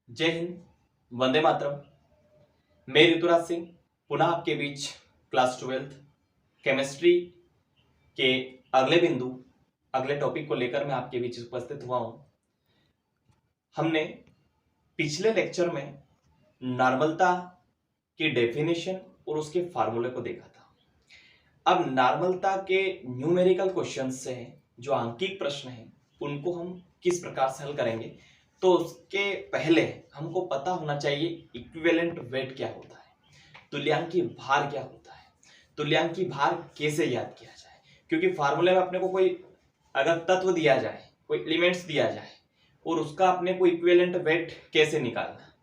जय हिंद, वंदे मातरम। मैं ऋतुराज सिंह पुनः आपके बीच क्लास 12 केमिस्ट्री के अगले टॉपिक को लेकर मैं आपके बीच उपस्थित हुआ हूं। हमने पिछले लेक्चर में नॉर्मलता की डेफिनेशन और उसके फार्मूले को देखा था। अब नॉर्मलता के न्यूमेरिकल क्वेश्चन से जो आंकिक प्रश्न हैं उनको हम किस प्रकार से हल करेंगे, तो उसके पहले हमको पता होना चाहिए इक्विवेलेंट वेट क्या होता है, तुल्यांकी भार क्या होता है, तुल्यांकी भार कैसे याद किया जाए। क्योंकि फार्मूले में अपने को कोई अगर तत्व दिया जाए, कोई एलिमेंट्स दिया जाए और उसका अपने को इक्विवेलेंट वेट कैसे निकालना,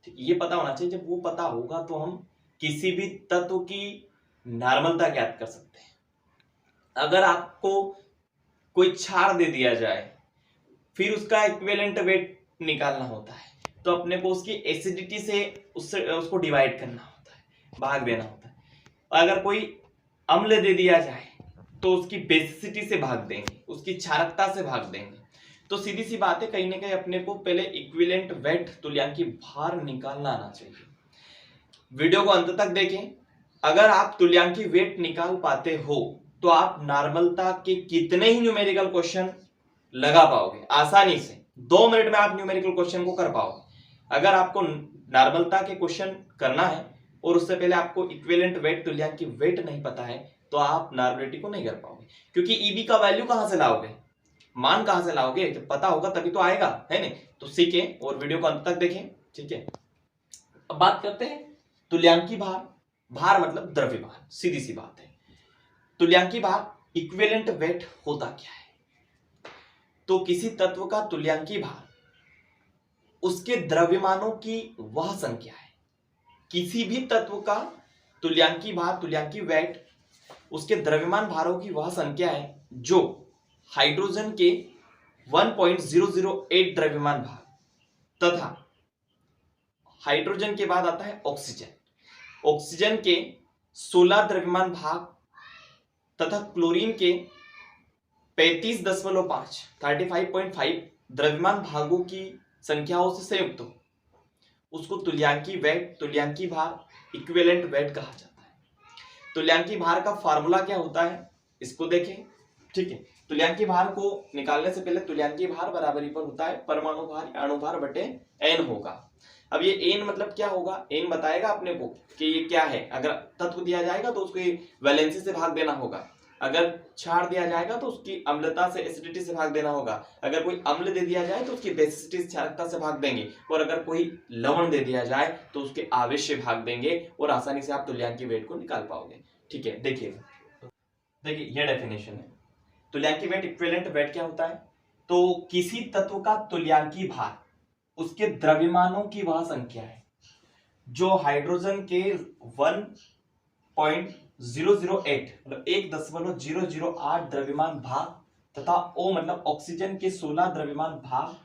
ठीक ये पता होना चाहिए। जब वो पता होगा तो हम किसी भी तत्व की नॉर्मलता ज्ञात कर सकते हैं। अगर आपको कोई क्षार दे दिया जाए फिर उसका इक्विवेलेंट वेट निकालना होता है, तो अपने को उसकी एसिडिटी से उसको डिवाइड करना होता है, भाग देना होता है। अगर कोई अम्ल दे दिया जाए तो उसकी बेसिसिटी से भाग देंगे, उसकी क्षारकता से भाग देंगे। तो सीधी सी बात है, कहीं ना कहीं अपने को पहले इक्विवेलेंट वेट तुल्यांकी भार निकालना आना चाहिए। वीडियो को अंत तक देखें। अगर आप तुल्यांकी वेट निकाल पाते हो तो आप नॉर्मलता के कितने ही न्यूमेरिकल क्वेश्चन लगा पाओगे आसानी से। 2 मिनट में आप न्यूमेरिकल क्वेश्चन को कर पाओगे। अगर आपको नॉर्मलता के क्वेश्चन करना है और उससे पहले आपको इक्विवेलेंट वेट तुल्यांकी वेट नहीं पता है तो आप नॉर्मलिटी को नहीं कर पाओगे। क्योंकि ईबी का वैल्यू कहां से लाओगे, मान कहां से लाओगे, जब पता होगा तभी तो आएगा, है नहीं। तो सीखें और वीडियो को अंत तक देखें, ठीक है। अब बात करते हैं तुल्यांकी भार। भार मतलब द्रव्यमान, सीधी सी बात है। तुल्यांकी भार इक्विवेलेंट वेट होता क्या है? तो किसी तत्व का तुल्यांकी भार उसके द्रव्यमानों की वह संख्या है। किसी भी तत्व का तुल्यांकी भार, तुल्यांकी वेट उसके द्रव्यमान भारों की वह संख्या है जो हाइड्रोजन के 1.008 द्रव्यमान भार तथा हाइड्रोजन के बाद आता है ऑक्सीजन के 16 द्रव्यमान भाग तथा क्लोरीन के 35.5 द्रव्यमान भागों की संख्याओं से संयुक्त हो, उसको तुल्यांकी वेट, तुल्यांकी भार, इक्विवेलेंट वेट कहा जाता है। तुल्यांकी भार का फार्मूला क्या होता है इसको देखें, ठीक है। तुल्यांकी भार को निकालने से पहले तुल्यांकी भार बराबरी पर होता है परमाणु भार या अणु भार बटे n होगा। अब ये n मतलब क्या होगा, n बताएगा अपने को कि ये क्या है। अगर तत्व दिया जाएगा तो उसको वैलेंसी से भाग देना होगा, अगर क्षार दिया जाएगा तो उसकी अम्लता से एसिडिटी से भाग देना होगा, अगर कोई अम्ल दे दिया जाए तो उसकी बेसिसिटी क्षारकता से भाग देंगे, और अगर कोई लवण दे दिया जाए तो उसके आवेश से भाग देंगे और आसानी से आप तुल्यांकी वेट को निकाल पाओगे, ठीक है। देखिए ये डेफिनेशन है। तुल्यांकी वेट, इक्विवेलेंट वेट क्या होता है? तो किसी तत्व का तुल्यांकी भार उसके द्रव्यमानों की वह संख्या है जो हाइड्रोजन के 1.008 मतलब 1.008 द्रव्यमान भाग तथा O मतलब ऑक्सीजन के 16 द्रव्यमान भाग,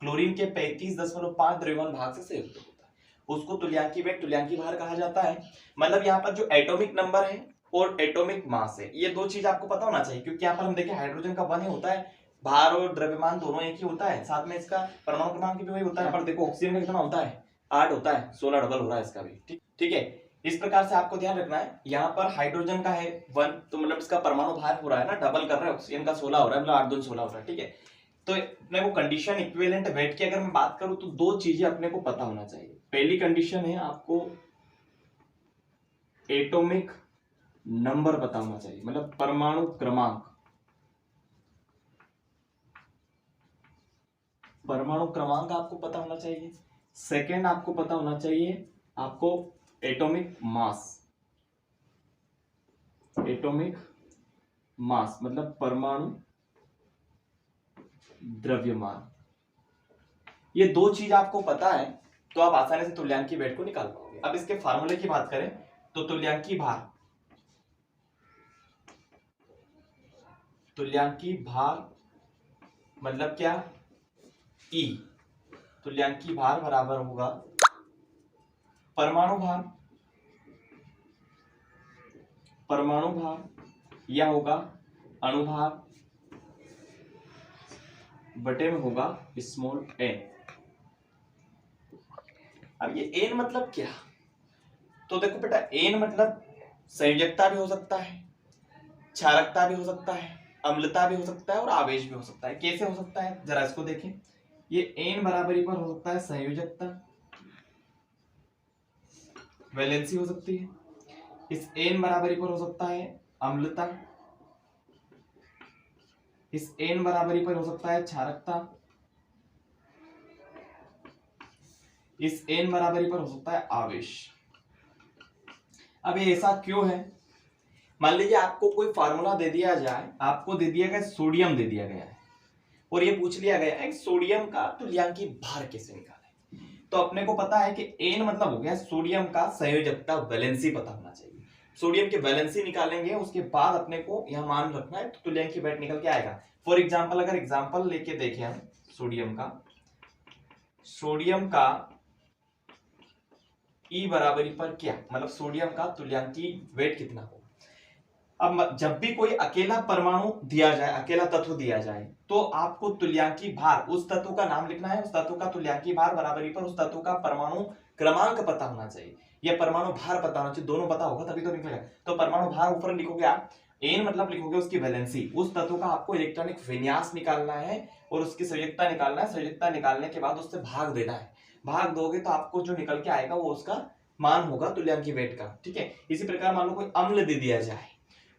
क्लोरीन के 35.5 द्रव्यमान भाग से संयुक्त होता है, उसको तुल्यांकी वेट, तुल्यांकी भार कहा जाता है। मतलब यहाँ पर जो एटॉमिक नंबर है और एटॉमिक मास है, ये दो चीज आपको पता होना चाहिए। क्योंकि यहाँ पर हम देखें हाइड्रोजन का 1 ही होता है, भार और द्रव्यमान दोनों एक ही होता है, साथ में इसका परमाणु क्रमांक भी वही होता है। पर देखो ऑक्सीजन का कितना होता है, 8 होता है, 16 डबल हो रहा है इसका भी, ठीक है। इस प्रकार से आपको ध्यान रखना है। यहाँ पर हाइड्रोजन का है 1, तो मतलब इसका परमाणु भार हो रहा है ना, डबल कर रहा है, ऑक्सीजन का 16 हो रहा है, मतलब 8 दूनी 16 हो रहा है, ठीक है। तो अपने को कंडीशन इक्विवेलेंट वेट की अगर मैं बात करूं तो दो चीजें अपने को पता होना चाहिए। पहली कंडीशन है आपको एटॉमिक नंबर पता होना चाहिए, मतलब परमाणु क्रमांक, परमाणु क्रमांक आपको पता होना चाहिए। सेकंड आपको पता होना चाहिए आपको एटॉमिक मास, एटॉमिक मास मतलब परमाणु द्रव्यमान। ये दो चीज आपको पता है तो आप आसानी से तुल्यांकी वेट को निकाल पाओगे। अब इसके फार्मूले की बात करें तो तुल्यांकी भार, तुल्यांकी भार मतलब क्या, E। तुल्यांकी भार बराबर होगा परमाणु भार, परमाणु भार या होगा अणु भार बटे में होगा स्मॉल n। अब ये एन मतलब क्या, तो देखो बेटा एन मतलब संयोजकता भी हो सकता है, क्षारकता भी हो सकता है, अम्लता भी हो सकता है और आवेश भी हो सकता है। कैसे हो सकता है जरा इसको देखें। ये एन बराबरी पर हो सकता है संयोजकता, वैलेंसी हो सकती है। इस एन बराबरी पर हो सकता है अम्लता, इस एन बराबरी पर हो सकता है क्षारकता, इस एन बराबरी पर हो सकता है आवेश। अब ये ऐसा क्यों है, मान लीजिए आपको कोई फार्मूला दे दिया जाए, आपको दे दिया गया सोडियम दे दिया गया है और ये पूछ लिया गया है सोडियम का तुल्यांकी भार कैसे निकालें, तो अपने को पता है कि एन मतलब हो गया सोडियम का संयोजकता, वैलेंसी पता होना चाहिए। सोडियम की वैलेंसी निकालेंगे, उसके बाद अपने को यह मान रखना है तो तुल्यांकी वेट निकल के आएगा। फॉर एग्जाम्पल अगर एग्जाम्पल लेके देखें हम सोडियम का ई बराबरी पर क्या, मतलब सोडियम का तुल्यांकी वेट कितना हो। अब जब भी कोई अकेला परमाणु दिया जाए, अकेला तत्व दिया जाए, तो आपको तुल्यांकी भार, उस तत्व का नाम लिखना है, उस तत्व का तुल्यांकी भार बराबरी पर उस तत्व का परमाणु क्रमांक पता होना चाहिए या परमाणु भार पता होना चाहिए, दोनों पता होगा तभी तो निकलेगा। तो परमाणु भार ऊपर लिखोगे आप, एन मतलब लिखोगे उसकी वैलेंसी, उस तत्व का आपको इलेक्ट्रॉनिक विन्यास निकालना है और उसकी संयोजकता निकालना है। संयोजकता निकालने के बाद उससे भाग देना है, भाग दोगे तो आपको जो निकल के आएगा वो उसका मान होगा तुल्यांकी वेट का। ठीक है, इसी प्रकार मान लो कोई अम्ल दे दिया जाए,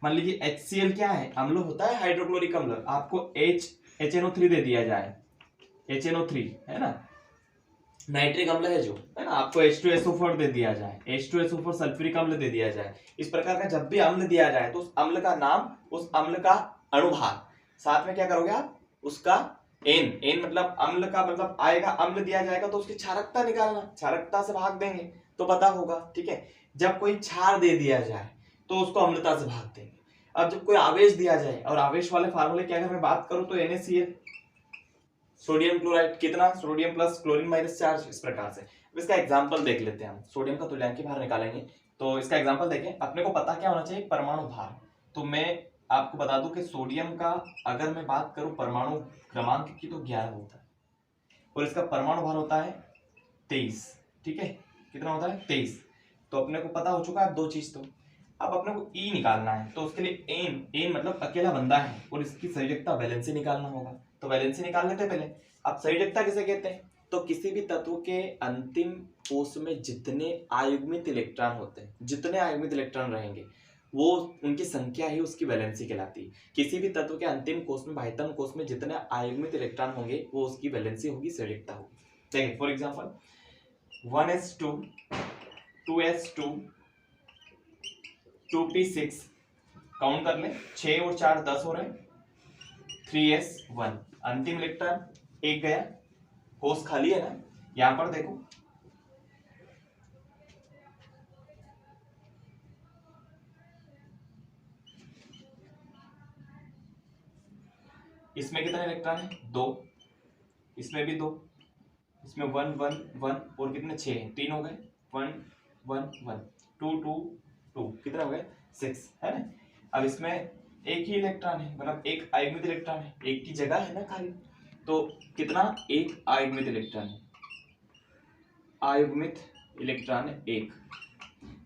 मान लीजिए HCl क्या है, अम्ल होता है हाइड्रोक्लोरिक अम्ल, आपको HNO3 दे दिया जाए, HNO3 है ना, नाइट्रिक अम्ल है जो, है ना, आपको H2SO4 दे दिया जाए, H2SO4 सल्फ्यूरिक अम्ल दे दिया जाए। इस प्रकार का जब भी अम्ल दिया जाए तो उस अम्ल का नाम, उस अम्ल का अणुभार, साथ में क्या करोगे आप, उसका एन मतलब अम्ल का मतलब आएगा, अम्ल दिया जाएगा तो उसकी क्षारकता निकालना, क्षारकता से भाग देंगे तो पता होगा। ठीक है, जब कोई क्षार दे दिया जाए तो उसको अम्लता से भाग देंगे। अब जब कोई आवेश दिया जाए, और आवेश वाले फार्मूले की अगर मैं बात करूं तो NaCl, सोडियम क्लोराइड कितना, sodium plus chlorine minus charge, इस प्रकार से। इसका एग्जांपल देख लेते हैं हम, सोडियम का तुल्यांकी भार निकालेंगे तो इसका एग्जांपल देखें। अपने को पता क्या होना चाहिए, परमाणु भार। तो मैं आपको बता दूं कि सोडियम का अगर मैं बात करूं परमाणु क्रमांक की तो 11 होता है और इसका परमाणु भार होता है 23। ठीक है, कितना होता है 23। तो अपने को पता हो चुका है दो चीज। तो अब अपने को ई निकालना है, तो उसके लिए एन मतलब अकेला बंदा है और इसकी संयोजकता वैलेंसी निकालना होगा। तो वैलेंसी निकाल लेते हैं पहले। अब संयोजकता किसे कहते हैं, तो किसी भी तत्व के अंतिम कोष में जितने आयुग्मित इलेक्ट्रॉन होते हैं, जितने आयुग्मित इलेक्ट्रॉन रहेंगे वो उनकी संख्या ही उसकी वैलेंसी कहलाती है। किसी भी तत्व के अंतिम कोष में, बाह्यतम कोष में जितने आयुग्मित इलेक्ट्रॉन होंगे वो उसकी वैलेंसी होगी, संयोजकता होगी। देखिए for example 1s2 2s2 2p6, count कर ले, 6 और 4 10 हो रहे, 3s1, अंतिम इलेक्ट्रॉन एक गया, कोष खाली है ना। यहां पर देखो इसमें कितने इलेक्ट्रॉन है, 2, इसमें भी 2, इसमें 1 1 1 और कितने 6 हैं, 3 हो गए, 1 1 1 2 2 2, कितने हो गए 6, है ना। अब इसमें एक ही इलेक्ट्रॉन है, मतलब एक आयुग्मित इलेक्ट्रॉन है, एक की जगह है ना खाली, तो कितना, एक आयुग्मित इलेक्ट्रॉन है, आयुग्मित इलेक्ट्रॉन एक।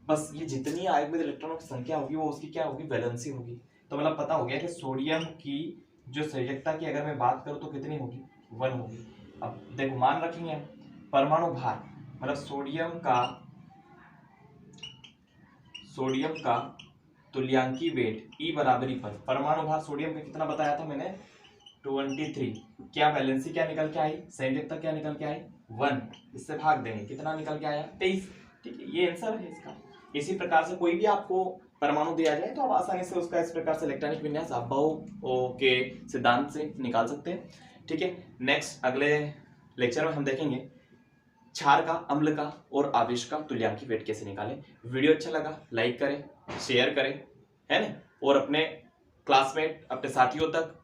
बस ये जितनी आयुग्मित इलेक्ट्रॉनों की संख्या होगी वो उसकी क्या होगी, वैलेंसी होगी। तो मतलब पता हो गया कि सोडियम की जो संयोजकता की अगर मैं बात करूं तो कितनी होगी, 1 होगी। अब देखो मान रखेंगे परमाणु भार, मतलब सोडियम का तुल्यांकी वेट ई बराबरी पर, परमाणु भार सोडियम का कितना बताया था मैंने, 23। क्या वैलेंसी क्या निकल के आई, संयोजकता क्या निकल के आई, 1, इससे भाग देंगे कितना निकल के आया, 23। ठीक है, ये आंसर है इसका। इसी प्रकार से कोई भी आपको परमाणु दिया जाए तो आप आसानी से उसका इस प्रकार से इलेक्ट्रॉनिक विन्यास अफबाओ के सिद्धांत से निकाल सकते हैं। ठीक है, नेक्स्ट अगले लेक्चर में हम देखेंगे क्षार का, अम्ल का और आवेश का तुल्यांकी वेट कैसे निकालें। वीडियो अच्छा लगा लाइक करें, शेयर करें, है ना, और अपने क्लासमेट, अपने साथियों तक